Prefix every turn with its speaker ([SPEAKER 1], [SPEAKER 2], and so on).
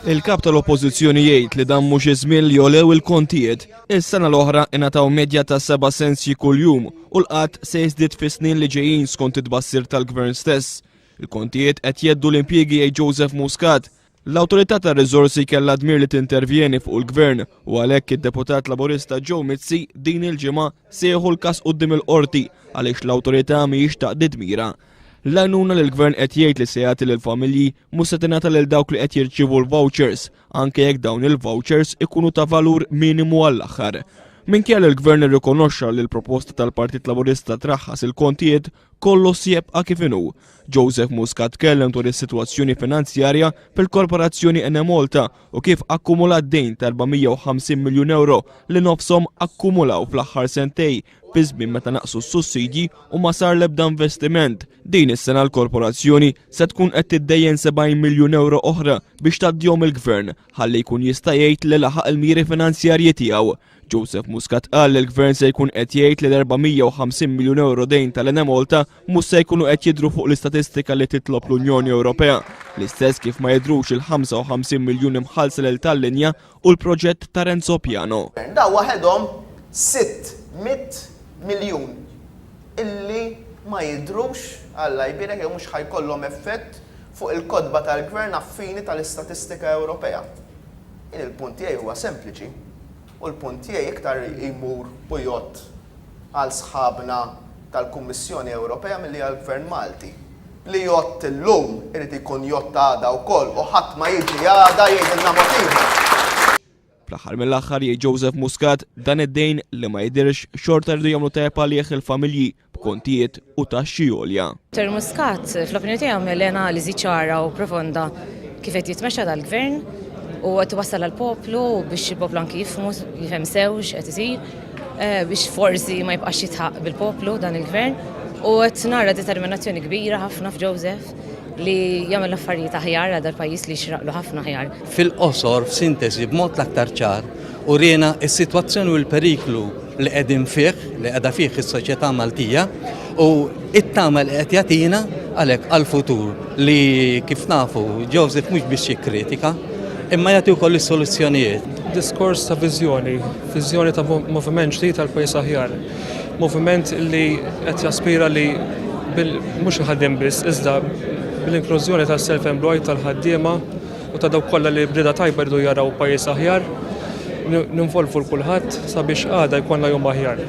[SPEAKER 1] Il-kap tal-oppożizzjoni jgħid li dan mhux iż-żmien li jgħollew il-kontijiet. Is-sena l-oħra ingħataw medja ta' 7 sensi kuljum u l-qatt se jiżdied fis-snin li ġejjin skont it-tbassir tal-Gvern stess. Il-kontijiet qed jgħeddu l-impjiegi jgħid Muscat. L-Awtorità tar-Riżorsi kellha dmir li tintervjeni fuq il-Gvern u għalhekk id-deputat Laburista Mizzi din il-ġimgħa sieħu l-każ quddiem il-qorti għaliex l-awtorità mhijiex taqdi dmira. L-għajnuna li l-Gvern qed jgħid li se jagħti lill-familji mhux se tingħata lil dawk li qed jirċievu l-vouchers, anke jekk dawn il-vouchers ikunu ta' valur minimu għall-aħħar. Minkejja li l-Gvern irrikonoxxa li l-proposta tal-Partit Laburista traħħas il-kontijiet kollox jibqa' kif inhu. Muscat tkellem dwar is-sitwazzjoni finanzjarja fil-Korporazzjoni Malta u kif akkumulat dejn ta' 450 miljun euro li nofshom akkumulaw fl-aħħar sentej fi żmien meta naqsu s-sussidji u ma sar l-ebda investiment. Din is-sena l-korporazzjoni se tkun qed tiddejjen 70 miljun euro oħra biex tgħaddihom il-Gvern ħalli jkun jista' jgħid li laħaq il-miri finanzjarji tiegħu. Muscat qal li l-Gvern se jkun qed jgħid li l-450 miljun euro dejn tal-Malta mhux se jkunu qed jidhru fuq l-istatistika li titlob l-Unjoni Ewropea. L-istess kif ma jidhrux il-55 miljun imħallsa lil tal-linja u l-proġett ta' Renzo Piano.
[SPEAKER 2] Da waħedhom 600 miljun illi ma jidhrux Alla jbirek mhux ħajkollhom effett fuq il-kodba tal-Gvern affini tal-Istatistika Ewropea. Il-punt tiegħi huwa sempliċi u l-punt tiegħi iktar jmur bujott għal sħabna tal-Kummissjoni Ewropea milli għall-Gvern Malti. Li jott illum irid ikun jott għada wkoll u ħadd ma jiġi għada jgħidilna motivu.
[SPEAKER 1] Fl-aħħar mill-aħħar jgħid Muscat dan id-dejn li ma jidirx xorta rridu jagħmlu tajjeb għalih il-familji b'kontijiet u taxxi għolja.
[SPEAKER 3] Muscat fl-opinjoni tiegħu għamel analiżi ċara u profonda kif qed jitmexxa dal-Gvern u qed iwassal għall-poplu biex il-poplu anke jifhem sew x'qed isir biex forsi ma jibqax jitħaq bil-poplu dan il-Gvern u qed nara determinazzjoni kbira ħafna f'Joseph li jagħmel affarijiet aħjar għal dal-pajjiż li jxraqlu ħafna aħjar.
[SPEAKER 4] Fil-qosor f'sintesi b'mod l-aktar ċar u riena s-sitwazzjoni u l-periklu li qegħdin fih, li qiegħda fih is-soċjetà Maltija u it-tama li qed jagħtina għalhekk għall-futur li kif nafu Joseph mhux biex jikkritika imma jagħti wkoll is-soluzzjonijiet.
[SPEAKER 5] Diskors ta' viżjoni ta' moviment ġdid tal-pajjiż aħjar. Moviment li qed jaspira li mhux il-ħaddiem biss iżda bil-inklużjoni tas-self-employed tal-ħaddiema u ta' dawk kollha li brieda tajba jridu jaraw pajjiż aħjar, ninvolvu l-kulħadd sabiex għada jkollna jum aħjar.